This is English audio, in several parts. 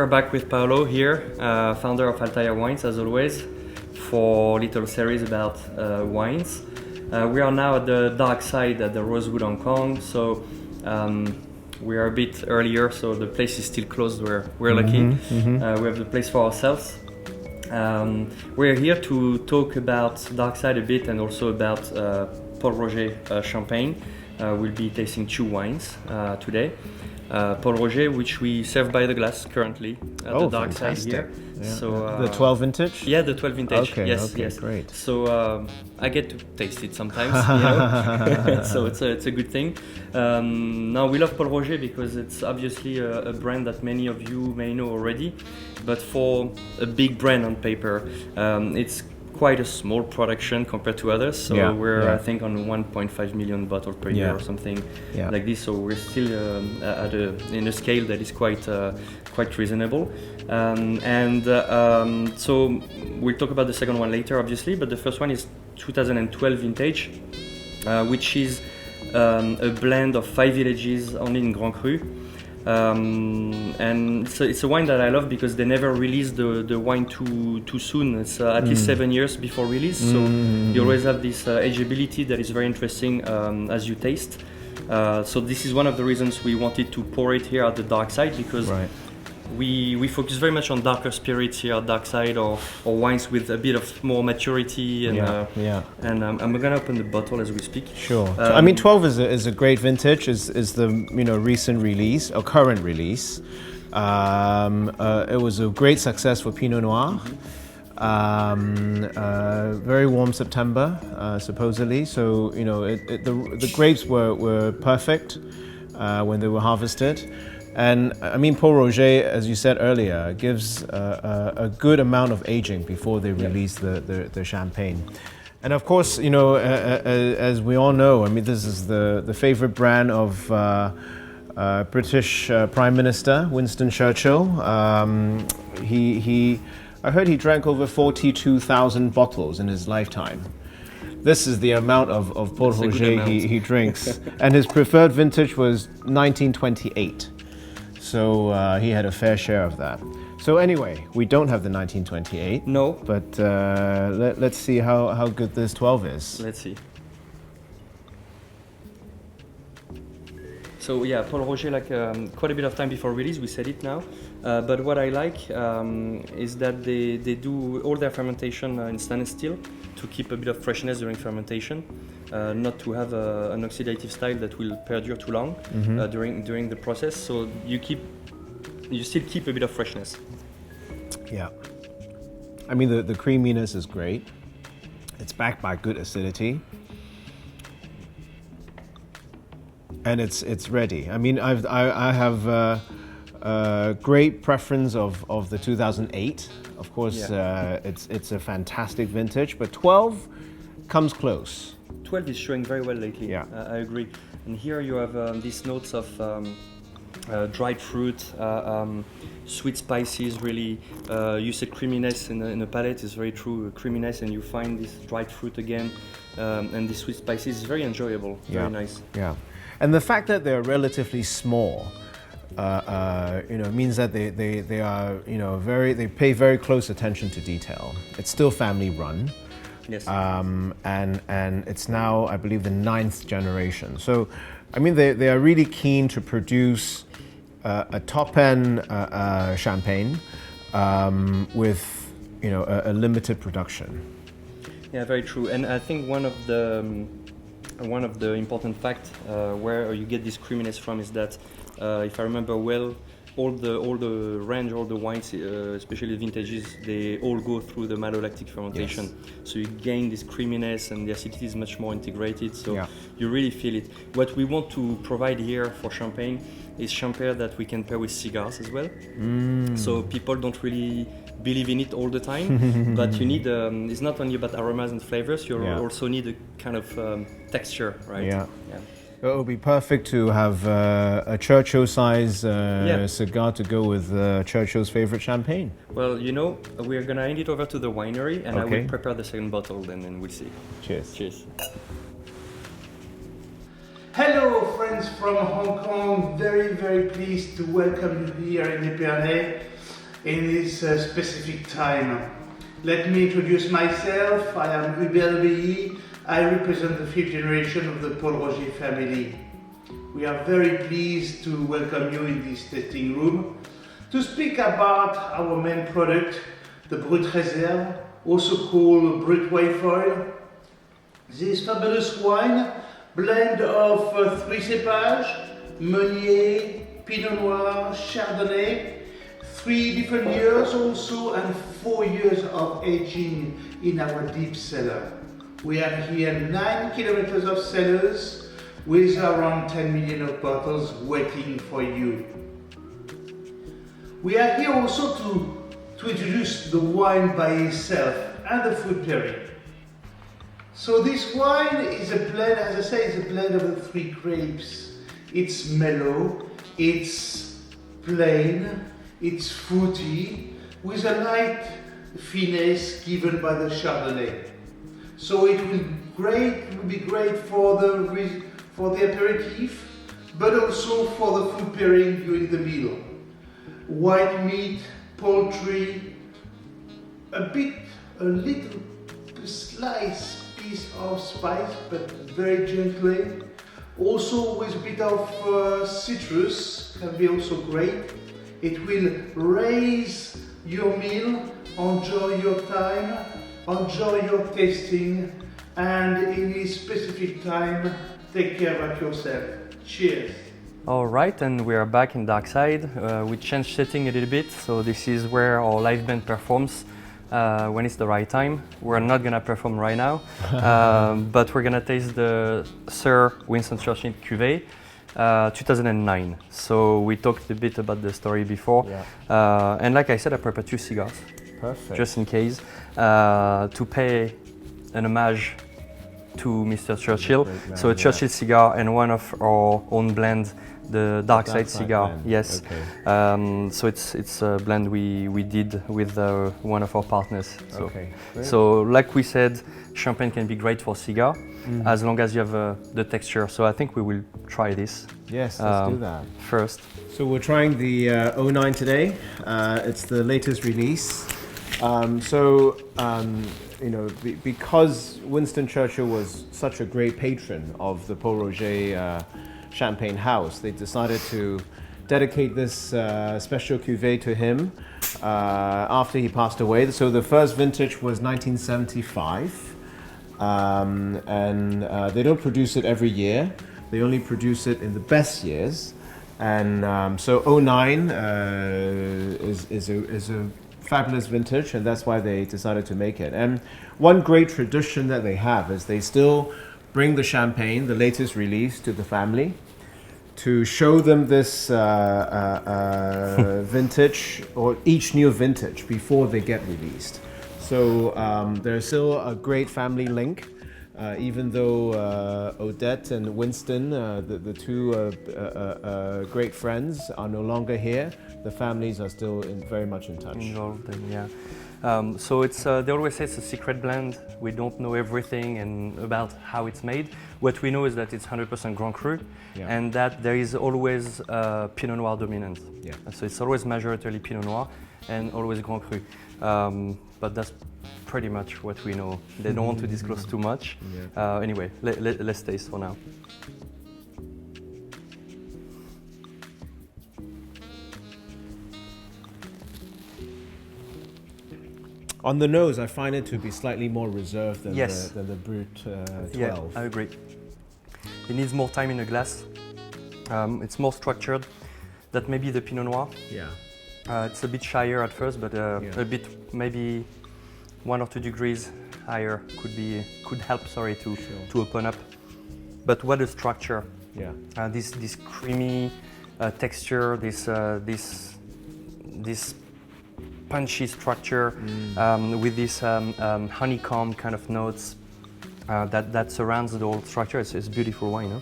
We're back with Paolo here, founder of Altair Wines, as always, for a little series about wines. We are now at the dark side at the Rosewood Hong Kong, so we are a bit earlier, so the place is still closed. We're lucky. We have the place for ourselves. We're here to talk about dark side a bit and also about Pol Roger champagne. We'll be tasting two wines today. Pol Roger, which we serve by the glass currently at the dark fantastic. side here. Yeah. So The 12 vintage? yeah, the 12 vintage. Okay, yes, okay, yes. great. So I get to taste it sometimes, you know? So it's a good thing. Now we love Pol Roger because it's obviously a brand that many of you may know already, but for a big brand on paper, it's quite a small production compared to others. So we're I think on 1.5 million bottles per year or something like this. So we're still in a scale that is quite reasonable. So we'll talk about the second one later, obviously. But the first one is 2012 vintage, which is a blend of 5 villages only in Grand Cru. And it's a wine that I love because they never release the wine too soon. It's at least 7 years before release, so you always have this ageability that is very interesting as you taste. So this is one of the reasons we wanted to pour it here at the dark side, because we focus very much on darker spirits here at dark side, or wines with a bit of more maturity. And and I'm gonna open the bottle as we speak. Sure. So, I mean, 12 is a great vintage. Is the recent release or current release. It was a great success for Pinot Noir. Very warm September, supposedly. So the grapes were perfect when they were harvested. And I mean, Pol Roger, as you said earlier, gives a good amount of aging before they release the champagne. And of course, as we all know, I mean, this is the favorite brand of British Prime Minister Winston Churchill. I heard he drank over 42,000 bottles in his lifetime. This is the amount of Pol Roger he drinks. And his preferred vintage was 1928. So he had a fair share of that. So anyway, we don't have the 1928. No. But let's see how good this 12 is. Let's see. So yeah, Pol Roger, quite a bit of time before release, we said it now. But what I like is that they do all their fermentation in stainless steel to keep a bit of freshness during fermentation, not to have an oxidative style that will perdure too long during the process. So you still keep a bit of freshness. Yeah. I mean, the creaminess is great. It's backed by good acidity. And it's ready. I mean, I have great preference of the 2008. Of course, it's a fantastic vintage, but 12 comes close. 12 is showing very well lately. Yeah, I agree. And here you have these notes of dried fruit, sweet spices. Really, you said creaminess in the palate is very true. Creaminess, and you find this dried fruit again, and the sweet spices is very enjoyable. Very nice. Yeah. And the fact that they're relatively small, means that they are, they pay very close attention to detail. It's still family run. Yes. And it's now, I believe, the 9th generation. So, I mean, they are really keen to produce a top-end champagne with, a limited production. Yeah, very true. And I think one of the important facts where you get this creaminess from is that, if I remember well, all the range, all the wines, especially vintages, they all go through the malolactic fermentation. Yes. So you gain this creaminess, and the acidity is much more integrated. So you really feel it. What we want to provide here for champagne is champagne that we can pair with cigars as well. So people don't really believe in it all the time, but you need, it's not only about aromas and flavors, you also need a kind of texture, right? Yeah. It would be perfect to have a Churchill-size cigar to go with Churchill's favorite champagne. Well, we're going to hand it over to the winery, and I will prepare the second bottle, and we'll see. Cheers. Cheers. Hello friends from Hong Kong, very pleased to welcome you here in Epernay. in this specific time. Let me introduce myself. I am Hubert Lebeilly. I represent the fifth generation of the Pol Roger family. We are very pleased to welcome you in this tasting room to speak about our main product, the Brut Reserve, also called Brut Wayfoil. This fabulous wine, blend of three cépages, Meunier, Pinot Noir, Chardonnay, 3 different years also, and 4 years of aging in our deep cellar. We have here 9 kilometers of cellars with around 10 million of bottles waiting for you. We are here also to introduce the wine by itself and the food pairing. So this wine is a blend, as I say, it's a blend of the 3 grapes. It's mellow, it's plain, it's fruity, with a light finesse given by the Chardonnay. So it will be great for the aperitif, but also for the food pairing during the meal. White meat, poultry, a little slice piece of spice, but very gently. Also with a bit of citrus, can be also great. It will raise your meal, enjoy your time, enjoy your tasting, and in this specific time, take care of yourself. Cheers! Alright, and we are back in Dark Side. We changed setting a little bit, so this is where our live band performs when it's the right time. We're not gonna perform right now, but we're gonna taste the Sir Winston Churchill Cuvée 2009. So we talked a bit about the story before, and like I said, I prepared 2 cigars. Perfect. Just in case, to pay an homage to Mr. Churchill. So a Churchill cigar and one of our own blend, the Dark Side cigar. Blend. Yes. Okay. So it's a blend we did with one of our partners. So, Okay. so like we said, champagne can be great for cigar as long as you have the texture. So I think we will try this. Yes, let's do that. First. So we're trying the 09 today. It's the latest release. You know, because Winston Churchill was such a great patron of the Pol Roger champagne house, they decided to dedicate this special cuvée to him after he passed away. So the first vintage was 1975, and they don't produce it every year. They only produce it in the best years. And so 09 is a fabulous vintage, and that's why they decided to make it. And one great tradition that they have is they still bring the champagne, the latest release, to the family to show them this vintage or each new vintage before they get released. So there's still a great family link. Even though Odette and Winston, the two great friends, are no longer here, the families are still very much in touch. Involved, yeah. So it's they always say it's a secret blend. We don't know everything and about how it's made. What we know is that it's 100% Grand Cru, and that there is always Pinot Noir dominant. Yeah. So it's always majoritarily Pinot Noir and always Grand Cru. But that's pretty much what we know. They don't want to disclose too much. Anyway, let's taste for now. On the nose, I find it to be slightly more reserved than Yes. the Brut 12. Yeah, I agree. It needs more time in the glass. It's more structured. That may be the Pinot Noir. Yeah. It's a bit shyer at first, but a bit, maybe 1 or 2 degrees higher could help. Sorry, to open up. But what a structure! Yeah. This creamy texture, this punchy structure with this honeycomb kind of notes that surrounds the whole structure. It's beautiful wine, no?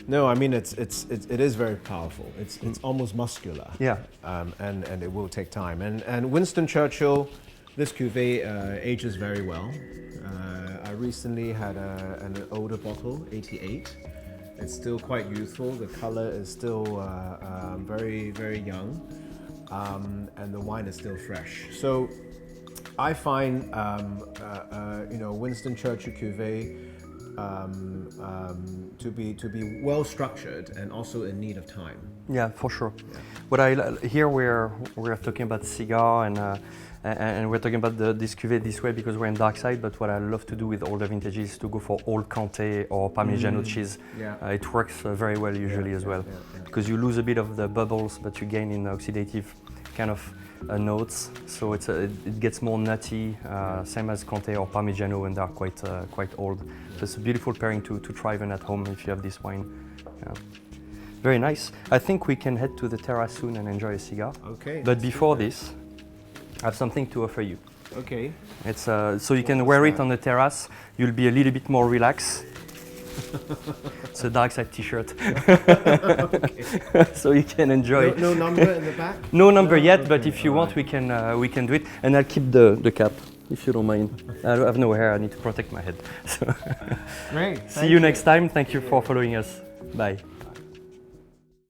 No, I mean it is very powerful. It's almost muscular. Yeah. And it will take time. And Winston Churchill, this cuvée ages very well. I recently had an older bottle, 88. It's still quite youthful. The color is still very, very young. and the wine is still fresh. So I find, Winston Churchill Cuvée to be well structured and also in need of time. Yeah, for sure. Yeah. What here we're talking about cigar and we're talking about this cuvée this way because we're in dark side. But what I love to do with older vintages is to go for old Comté or Parmigiano cheese. Yeah. It works very well usually as well because you lose a bit of the bubbles, but you gain in oxidative kind of notes. So it gets more nutty, same as Comté or Parmigiano when they are quite old. So it's a beautiful pairing to try even at home if you have this wine. Yeah. Very nice. I think we can head to the terrace soon and enjoy a cigar. Okay. But before this, I have something to offer you. Okay. It's so you can wear it on the terrace. You'll be a little bit more relaxed. It's a dark side T-shirt. So you can enjoy. No number in the back. No number yet, okay, but if you want, we can do it. And I'll keep the cap, if you don't mind. I have no hair. I need to protect my head. So Great. see you next time. Thank you for following us. Bye.